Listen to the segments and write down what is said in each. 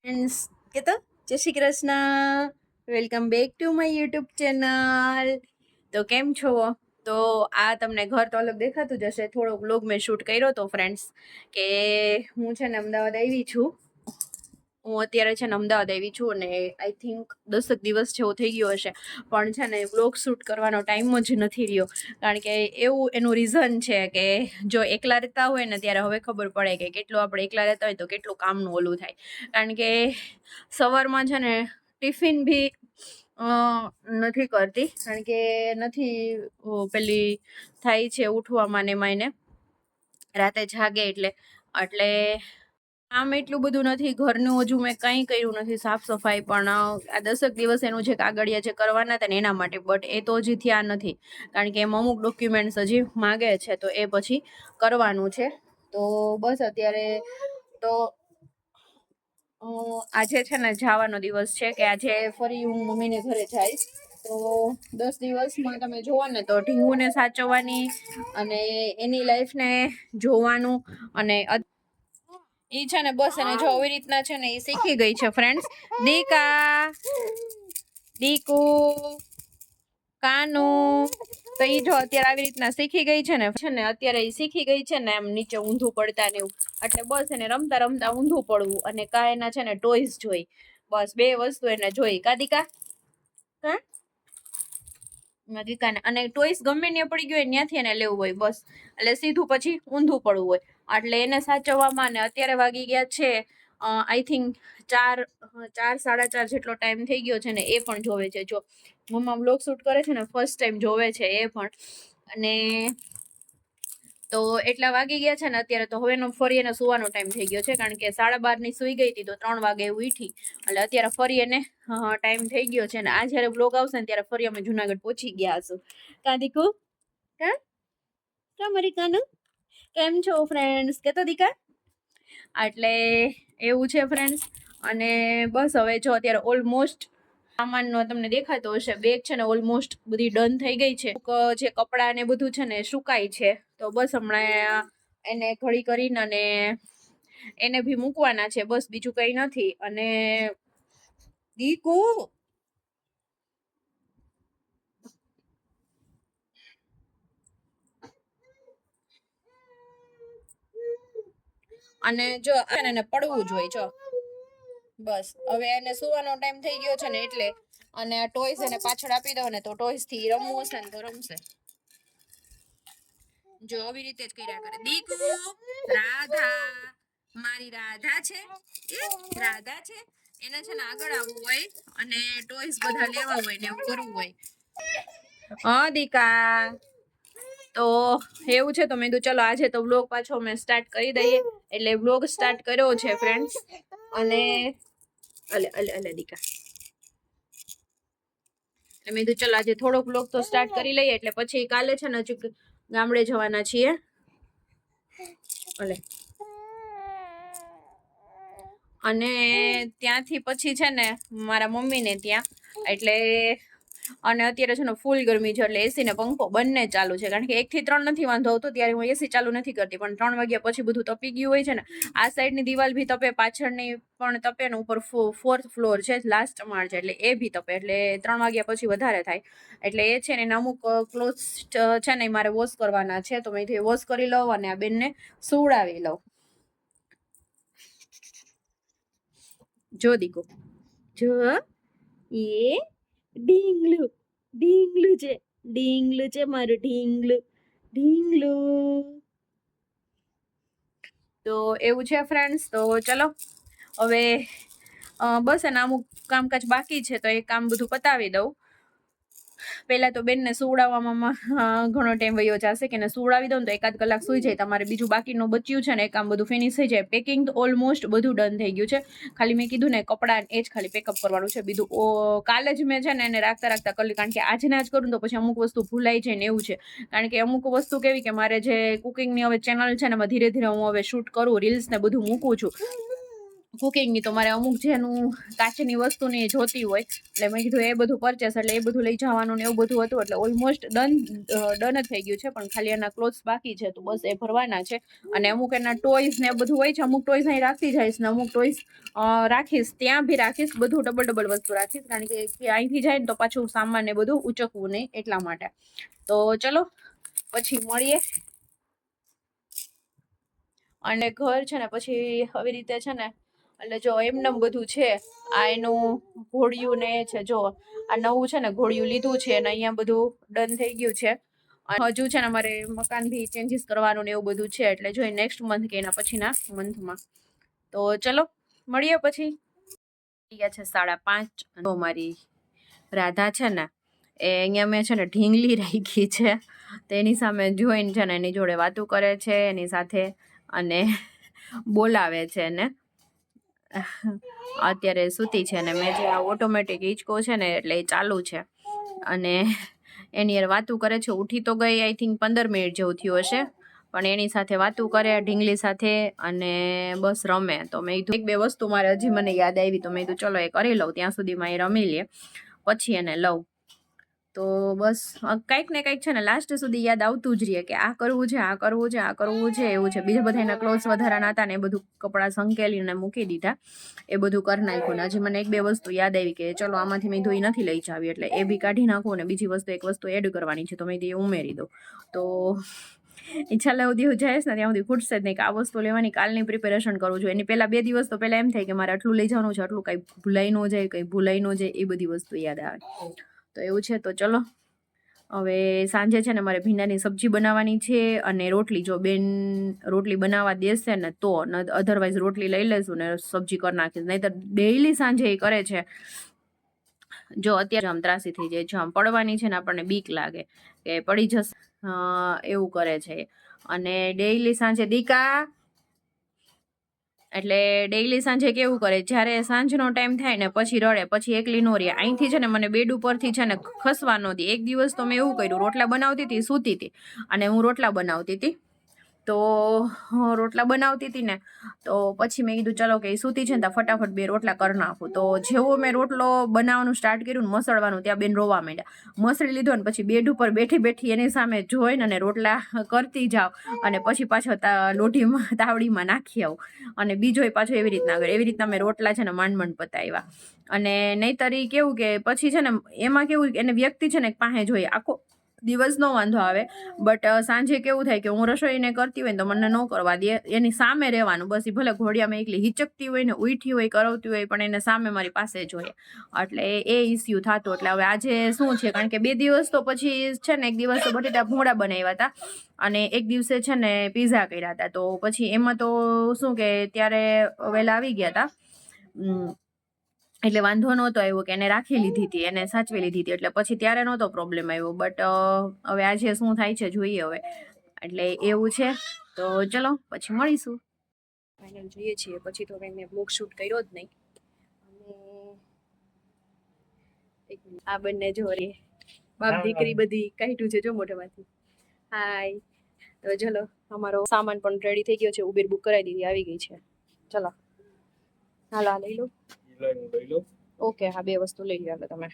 Friends કે તો જય Shri Krishna, welcome back to my YouTube channel. તો કેમ છો? તો આ તમને ઘર તો અલગ દેખાતું જ હશે. થોડોક વ્લોગ મેં શૂટ કર્યો તો ફ્રેન્ડ્સ, કે હું છે ને અમદાવાદ આવી છું. હું અત્યારે છે ને અમદાવાદ આવી છું અને આઈ થિંક 10 દિવસ જેવો થઈ ગયો હશે, પણ છે ને વ્લોગ શૂટ કરવાનો ટાઈમ જ નથી રહ્યો. કારણ કે એનું રીઝન છે કે જો એકલા રહેતા હોય ને ત્યારે હવે ખબર પડે કે કેટલું આપણે એકલા રહેતા હોય તો કેટલું કામનું ઓલું થાય. કારણ કે સવારમાં છે ને ટિફિન બી નથી કરતી, કારણ કે નથી પેલી થાય છે ઉઠવામાં ને એમાં એને રાતે જાગે એટલે આમ એટલું બધું નથી. ઘરનું હજુ મેં કંઈ કર્યું નથી, સાફ સફાઈ પણ આ 10 દિવસ એનું જે કાગળિયા જે કરવાના હતા ને એના માટે, બટ એ તો હજી થયા નથી. કારણ કે એમ અમુક ડોક્યુમેન્ટ્સ હજી માગે છે તો એ પછી કરવાનું છે. તો બસ અત્યારે તો આજે છે ને જવાનો દિવસ છે કે આજે ફરી હું મમ્મીને ઘરે જઈશ. તો 10 દિવસમાં તમે જોવો ને તો ઢીંગુને સાચવવાની અને એની લાઈફને જોવાનું અને ઈ છે ને બસ એને જો આવી રીતના છે ને એ શીખી ગઈ છે ફ્રેન્ડ્સ. દીકા, દીકુ, કાનુ, તો ઈ જો અત્યારે આવી રીતના શીખી ગઈ છે ને અત્યારે ઈ શીખી ગઈ છે ને એમ નીચે ઊંધું પડતા ને એવું. એટલે બસ એને રમતા રમતા ઊંધું પડવું અને કા એના છે ને ટોયસ જોઈ, બસ બે વસ્તુ એને જોઈ. કા દીકા, હા દીકાને અને ટોયસ ગમે ત્યાં પડી ગયો હોય ત્યાંથી એને લેવું હોય બસ. એટલે સીધું પછી ઊંધું પડવું હોય. એટલે એને સાચવવામાં ને અત્યારે વાગી ગયા છે આઈ થિંક 4:30 જેટલો ટાઈમ થઈ ગયો છે ને એ પણ જોવે છે. જો મમ્મા વ્લોગ શૂટ કરે છે ને ફર્સ્ટ ટાઈમ જોવે છે એ પણ. અને તો એટલા વાગી ગયા છે ને અત્યારે. તો હવે ફરી એને સુવાનો ટાઈમ થઈ ગયો છે, કારણ કે 12:30 સુઈ ગઈ હતી તો 3 વાગે ઉઠી. એટલે અત્યારે ફરી એને ટાઈમ થઈ ગયો છે ને આ જયારે બ્લોગ આવશે ને ત્યારે ફરી અમે જુનાગઢ પહોંચી ગયા હશું. કા દીકુ, કા મારી કાનું, કેમ છો ફ્રેન્ડ્સ કે તો દીકા. એટલે એવું છે ફ્રેન્ડ્સ. અને બસ હવે જો અત્યારે ઓલમોસ્ટ સામાનનો તમને દેખાતો હશે, બેગ છે ને ઓલમોસ્ટ બધી ડન થઈ ગઈ છે. જે કપડા ને બધું છે ને સુકાય છે. તો બસ હમણાં એને ઘડી કરીને અને એને ભી મૂકવાના છે, બસ બીજું કઈ નથી. અને દીકુ, અને જો એને પડવું જોઈએ. જો બસ હવે એને સુવાનો ટાઈમ થઈ ગયો છે ને એટલે. અને આ ટોયસ એને પાછળ આપી દો ને તો ટોયસ થી રમવું હશે ને તો રમશે. જો આવી રીતે જ કર્યા કરે. દીકુ, રાધા, મારી રાધા છે, એ રાધા છે. એને છે ને આગળ આવવું હોય અને ટોયસ બધા લેવા હોય ને એવું કરવું હોય. હા દીકા, તો એવું છે. તો મેં કીધું ચલો આજે તો વ્લોગ પાછો અમે સ્ટાર્ટ કરી દઈએ. એટલે વ્લોગ સ્ટાર્ટ કર્યો છે ફ્રેન્ડ્સ. અને અલે અલે અલે દીકા, મેં કીધું ચલો આજે થોડોક વ્લોગ તો સ્ટાર્ટ કરી લઈએ. એટલે પછી કાલે છે ને હજુ ગામડે જવાના છીએ. અલે અને ત્યાંથી પછી છે ને મારા મમ્મીને ત્યાં. એટલે અને અત્યારે છે ને ફૂલ ગરમી છે એટલે એસી ને પંખો બંને ચાલુ છે. કારણ કે 1 થી 3 નથી વાંધો આવતો, ત્યારે હું એસી ચાલુ નથી કરતી. પણ 3 વાગ્યા પછી બધું તપી ગયું હોય છે ને. આ સાઈડની દિવાલ ભી તપે, પાછળની પણ તપે ને ઉપર 4th ફ્લોર છે, લાસ્ટ માળ છે એટલે એ ભી તપે. એટલે 3 વાગ્યા પછી વધારે થાય. એટલે એ છે ને અમુક ક્લોથ્સ છે ને મારે વોશ કરવાના છે. તો મેં વોશ કરી લઉં અને આ બેનને સુવડાવી લઉં. જો દીકો, જો એ ઢીંગલું, ઢીંગલું છે, ઢીંગલું છે મારું ઢીંગલું, ઢીંગલું. તો એવું છે ફ્રેન્ડ્સ. તો ચલો હવે બસ એના અમુક કામકાજ બાકી છે તો એ કામ બધું પતાવી દઉં. પહેલા તો બેનને સુવડાવવામાં ઘણો ટાઈમ વયો જશે. કે એને સુવડાવી દઉં ને તો 1-8 કલાક સુઈ જાય. તમારે બીજું બાકીનું બચ્યું છે ને એ કામ બધું ફિનિશ થઈ જાય. પેકિંગ તો ઓલમોસ્ટ બધું ડન થઈ ગયું છે. ખાલી મેં કીધું ને કપડાં એ જ ખાલી પેકઅપ કરવાનું છે. બીજું કાલે જ મેં છે ને એને રાખતા કરી, કારણ કે આજને આજ કરું તો પછી અમુક વસ્તુ ભૂલાઈ જાય ને એવું છે. કારણ કે અમુક વસ્તુ કેવી કે મારે જે કુકિંગની હવે ચેનલ છે ને એમાં ધીરે ધીરે હું હવે શૂટ કરું, રીલ્સ ને બધું મૂકું છું. કુકિંગની તો મારે અમુક જેનું કાચની વસ્તુની જોતી હોય એટલે મેં કીધું એ બધું પરચેસ એટલે એ બધું લઈ જવાનું ને એવું બધું હતું એટલે ઓલમોસ્ટ ડન જ થઈ ગયું છે પણ ખાલી એના ક્લોથ્સ બાકી છે તો બસ એ ભરવાના છે અને અમુક એના ટોયસ ને બધું હોય છે અમુક ટોયસ અહીં રાખતી જઈશ ને અમુક ટોયસ રાખીશ ત્યાં બી રાખીશ બધું ડબલ વસ્તુ રાખીશ કારણ કે અહીંથી જાય ને તો પાછું સામાન ને બધું ઉચકવું નહીં એટલા માટે તો ચલો પછી મળીએ અને ઘર છે ને પછી આવી રીતે છે ને એટલે જો એમનેમ બધું છે આ એનું ઘોડિયું ને છે જો આ નવું છે ને ઘોડિયું લીધું છે અને અહીંયા બધું ડન થઈ ગયું છે હજુ છે ને અમારે મકાન ભી ચેન્જીસ કરવાનું ને એવું બધું છે એટલે જો નેક્સ્ટ મંથ કે એના પછીના મંથમાં તો ચલો મળીએ પછી ગયા છે 5:30 મારી રાધા છે ને એ અહીંયા મેં છે ને ઢીંગલી રાખી છે તેની સામે જોઈને છે ને એની જોડે વાતું કરે છે એની સાથે અને બોલાવે છે ને અત્યારે સૂતી છે ને મેં જે આ ઓટોમેટિક હિંચકો છે ને એટલે એ ચાલુ છે અને એની યાર વાતું કરે છે ઉઠી તો ગઈ આઈ થિંક 15 મિનિટ જેવું થયું હશે પણ એની સાથે વાતું કરે ઢીંગલી સાથે અને બસ રમે તો મેં કીધું એક બે વસ્તુ મારે હજી મને યાદ આવી તો મેં કીધું ચલો એ કરી લઉં ત્યાં સુધીમાં એ રમી લે પછી એને લઉં તો બસ કંઈક ને કંઈક છે ને લાસ્ટ સુધી યાદ આવતું જ રહીએ કે આ કરવું છે આ કરવું છે આ કરવું છે એવું છે બીજા બધા એના ક્લોથ્સ વધારાના હતા ને એ બધું કપડાં સંકેલીને મૂકી દીધા એ બધું કરી નાખ્યું ને હજી મને એક બે વસ્તુ યાદ આવી કે ચલો આમાંથી મેં ધોઈ નથી લઈ જાવી એટલે એ બી કાઢી નાખું ને બીજી વસ્તુ એક વસ્તુ એડ કરવાની છે તો મેં એ ઉમેરી દઉં તો ઈચ્છા સુધી હું જઈશ ને ત્યાં સુધી ખૂટશે જ નહીં કે આ વસ્તુ લેવાની કાલની પ્રિપેરેશન કરું છું એની પહેલા 2 દિવસ તો પહેલા એમ થાય કે મારે આટલું લઈ જવાનું છે આટલું કંઈ ભૂલાઈ ન જાય કંઈ ભૂલાઈ ન જાય એ બધી વસ્તુ યાદ આવે તો એવું છે તો ચલો હવે સાંજે છે ને મારે ભીંડાની સબ્જી બનાવવાની છે અને રોટલી જો બેન રોટલી બનાવવા દેશે ને તો અધરવાઇઝ રોટલી લઈ લેશું ને સબ્જી કરી નાખીશ નહીં તો ડેઈલી સાંજે એ કરે છે જો અત્યારે આમ ત્રાસી થઈ જાય જો આમ પડવાની છે ને આપણને બીક લાગે કે પડી જશે એવું કરે છે અને ડેઈલી સાંજે દીકા એટલે ડેઈલી સાંજે કેવું કરે જ્યારે સાંજનો ટાઈમ થાય ને પછી રડે પછી એકલી નો રહે અહીંથી છે ને મને બેડ ઉપરથી છે ને ખસવા નહોતી એક દિવસ તો મેં એવું કર્યું રોટલા બનાવતી હતી સૂતી હતી અને હું રોટલા બનાવતી હતી તો રોટલા બનાવતી હતી ને તો પછી મેં કીધું ચલો કે સૂતી છે ને ત્યાં ફટાફટ 2 રોટલા કરી નાખું તો જેવો મેં રોટલો બનાવવાનું સ્ટાર્ટ કર્યું ને મસળવાનું ત્યાં બેન રોવા માંડ્યા મસળી લીધો ને પછી બેડ ઉપર બેઠી એની સામે જોઈને અને રોટલા કરતી જાઓ અને પછી પાછો લોઢીમાં તાવડીમાં નાખી આવું અને બીજો પાછો એવી રીતના આગળ એવી રીતના મેં રોટલા છે ને માંડ પતાવ્યા અને નહીતરી કેવું કે પછી છે ને એમાં કેવું એને વ્યક્તિ છે ને પાસે જોઈએ આખો દિવસનો વાંધો આવે બટ સાંજે કેવું થાય કે હું રસોઈને કરતી હોય ને તો મને ન કરવા દે એની સામે રહેવાનું બસ ભલે ઘોડિયામાં એકલી હિચકતી હોય ને ઉઠી હોય કરાવતી હોય પણ એને સામે મારી પાસે જોઈએ એટલે એ ઇસ્યુ થતો એટલે હવે આજે શું છે કારણ કે 2 દિવસ તો પછી છે ને એક દિવસ તો બટેટા ભૂંગળા બનાવ્યા હતા અને એક દિવસે છે ને પીઝા કર્યા હતા તો પછી એમાં તો શું કે ત્યારે વહેલા આવી ગયા હતા એટલે વાંધો નહોતો આવ્યો કે એને રાખી લીધી હતી એને સાચવી લીધી હતી એટલે પછી ત્યારે નહોતો પ્રોબ્લેમ આવ્યો બટ હવે આજે શું થાય છે જોઈએ હવે એટલે એવું છે તો ચલો પછી મળીશું ફાઇનલ જોઈએ છીએ પછી તો મેં બ્લોગ શૂટ કર્યો જ નહીં અને આ બંને જોરી બાપ દીકરી બધી કાઢ્યું છે જો મોઢામાંથી હાય તો ચલો અમારો સામાન પણ રેડી થઈ ગયો છે ઉબેર બુક કરાવી દીધી આવી ગઈ છે ચલો હાલો લઈ લો ઓકે હા 2 વસ્તુ લઈ લો તમે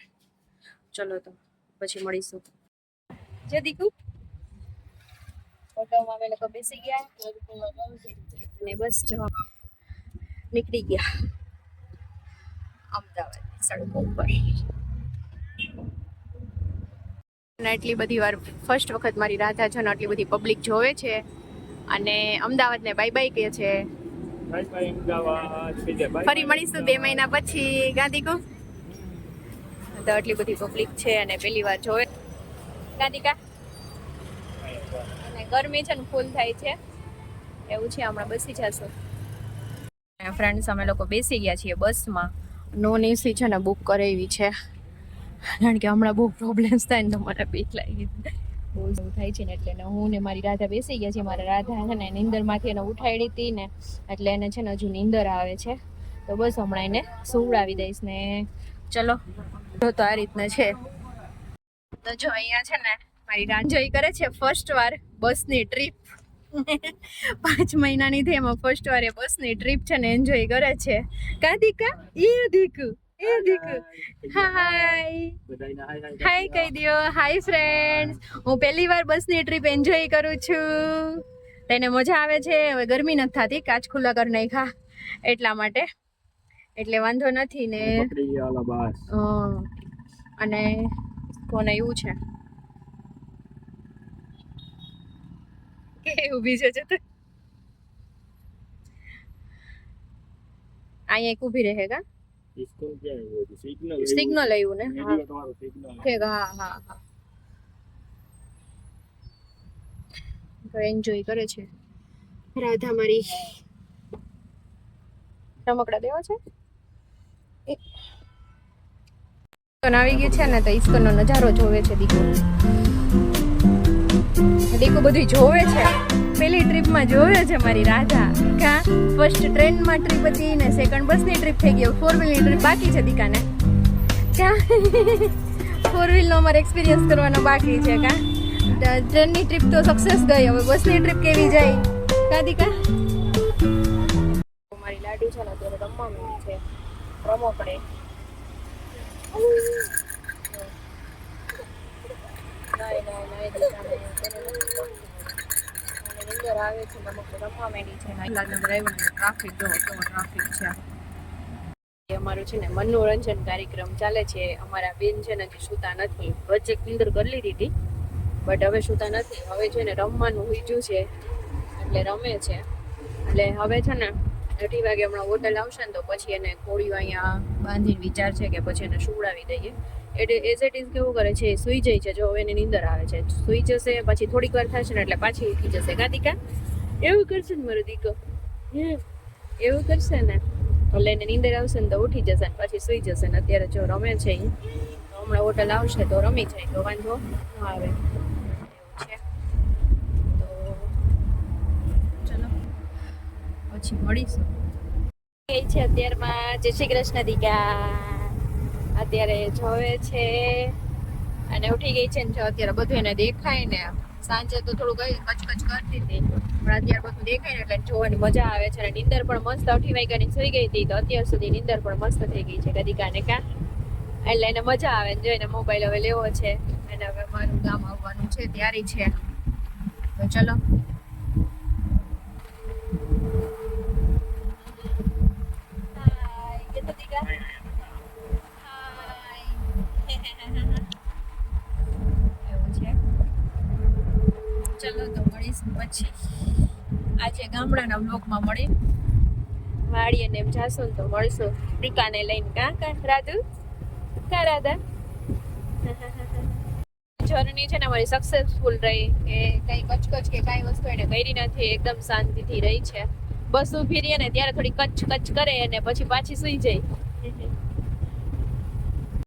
ચલો તો પછી મળીશું જે દીકુ ઓટોમાં અમે લોકો બેસી ગયા અને બસ જો નીકળી ગયા અમદાવાદની સડકો ઉપર એટલી બધી વાર ફર્સ્ટ વખત મારી રાધા છે ને આટલી બધી પબ્લિક જોવે છે અને અમદાવાદને બાય બાય કહે છે ફરી મળીશું 2 મહિના પછી ગાંધીકો તો આટલી બધી પબ્લિક છે અને પહેલી વાર જોવે ગાંધીકા અને ગરમી છે ને ફૂલ થાય છે એવું છે હમણાં બેસી જશું ફ્રેન્ડ્સ અમે લોકો બેસી ગયા છીએ બસમાં નોન એસી છે ને બુક કરાવી છે કારણ કે હમણાં બહુ પ્રોબ્લેમ્સ થાય ને તો મને બીક લાગી બહુ થાય છે ને એટલે હું ને મારી રાધા બેસી ગયા છીએ મારા રાધા છે ને નીંદરમાંથી એને ઉઠાડી હતી ને એટલે એને છે ને હજુ નીંદર આવે છે તો બસ હમણાં એને સુવડાવી દઈશ ને ચલો તો આ રીતના છે તો જો અહીંયા છે ને મારી રાંજોઈ કરે છે ફર્સ્ટ વાર બસની ટ્રીપ 5 મહિનાની થઈ એમાં ફર્સ્ટ વાર એ બસની ટ્રીપ છે ને એન્જોય કરે છે. કા દીકા? એ દીકુ હાય હાય કહી દો. હાય ફ્રેન્ડ્સ, હું પહેલી વાર બસની ટ્રીપ એન્જોય કરું છું. તેને મજા આવે છે. હવે ગરમી નથી થતી, કાચ ખુલ્લા કરી નાખ્યા એટલા માટે, એટલે વાંધો નથી ને. અને કોને એવું છે કે ઊભી છે તો અહીંયા એક ઊભી રહે કા સિગ્નલ આવ્યું ને. હા હા હા તો એન્જોય કરે છે રાધા મારી. રમકડા દેવા છે આવી ગયું છે ને, તો ઈસ્કોન નો નજારો જોવે છે દીકુ. દીકુ બધું જોવે છે. પેલી ટ્રીપમાં જોવે છે મારી રાધા. કા ફર્સ્ટ ટ્રેનમાં ટ્રીપ હતી ને સેકન્ડ બસની ટ્રીપ થઈ ગઈ, 4 વ્હીલની ટ્રીપ બાકી છે દીકાને. કા 4 વ્હીલનો અમારે એક્સપિરિયન્સ કરવાનો બાકી છે. કા ટ્રેનની ટ્રીપ તો સક્સેસ ગઈ, હવે બસની ટ્રીપ કેવી જાય કા દીકા? મારી લાડુ છે ને અત્યારે રમવાનું છે, રમકડે. આવે છે રમવા માંડી છે. ટ્રાફિક જો ટ્રાફિક છે. અમારું છે ને મનોરંજન કાર્યક્રમ ચાલે છે. અમારા બેન છે ને સુતા નથી, વચ્ચે નિંદર કરી લીધી હતી બટ હવે સુતા નથી. હવે છે ને રમવાનું હુઈજું છે એટલે રમે છે. એટલે હવે છે ને 8 વાગે હમણાં હોટલ આવશે ને તો પછી એને કોળીઓ અહીંયા બાંધીને વિચાર છે કે પછી એને સુવડાવી દઈએ. એટલે એઝ ઇટ ઇઝ કેવું કરે છે, સુઈ જાય છે. જો હવે એને નીંદર આવે છે, સુઈ જશે પછી થોડીક વાર થશે ને એટલે પાછી ઉઠી જશે. ગાદિકા એવું કરશે ને મારો દીકો, એવું કરશે ને એટલે એને નીંદર આવશે ને તો ઉઠી જશે ને પછી સુઈ જશે ને. અત્યારે જો રમે છે, હમણાં હોટલ આવશે તો રમી જાય તો વાંધો ન આવે એવું છે. તો ચલો પછી મળીશું. એ છે અત્યારમાં જય શ્રી કૃષ્ણ દીકા. અત્યારે જોવે છે અને ઉઠી ગઈ છે ને. જો અત્યારે બધું એને દેખાય ને. સાંજે તો થોડું કઈ કચકચ કરતી હતી, પણ અત્યારે બધું દેખાય ને એટલે જોવાની મજા આવે છે. અને નીંદર પણ મસ્ત 8 વાગ્યાની સુઈ ગઈ હતી, તો અત્યાર સુધી નીંદર પણ મસ્ત થઈ ગઈ છે કદીકાને. કા એટલે એને મજા આવે ને. જો એને મોબાઈલ હવે લેવો છે, એને હવે મારું ગામ આવવાનું છે, તૈયારી છે. તો ચલો ચલો તો મળીશું પછી. આજે ગામડાના બ્લોગમાં મળી વાડીએ ને એમ જાશું ને તો મળશું દીકાને લઈને. કા રાધુ? કા રાધા? જર્ની છે ને અમારી સક્સેસફુલ રહી. કે કઈ કચકચ કે કઈ વસ્તુ એને કરી નથી, એકદમ શાંતિથી રહી છે. બસ ઊભી રહીએ ને ત્યારે થોડી કચ કરે અને પછી પાછી સુઈ જાય.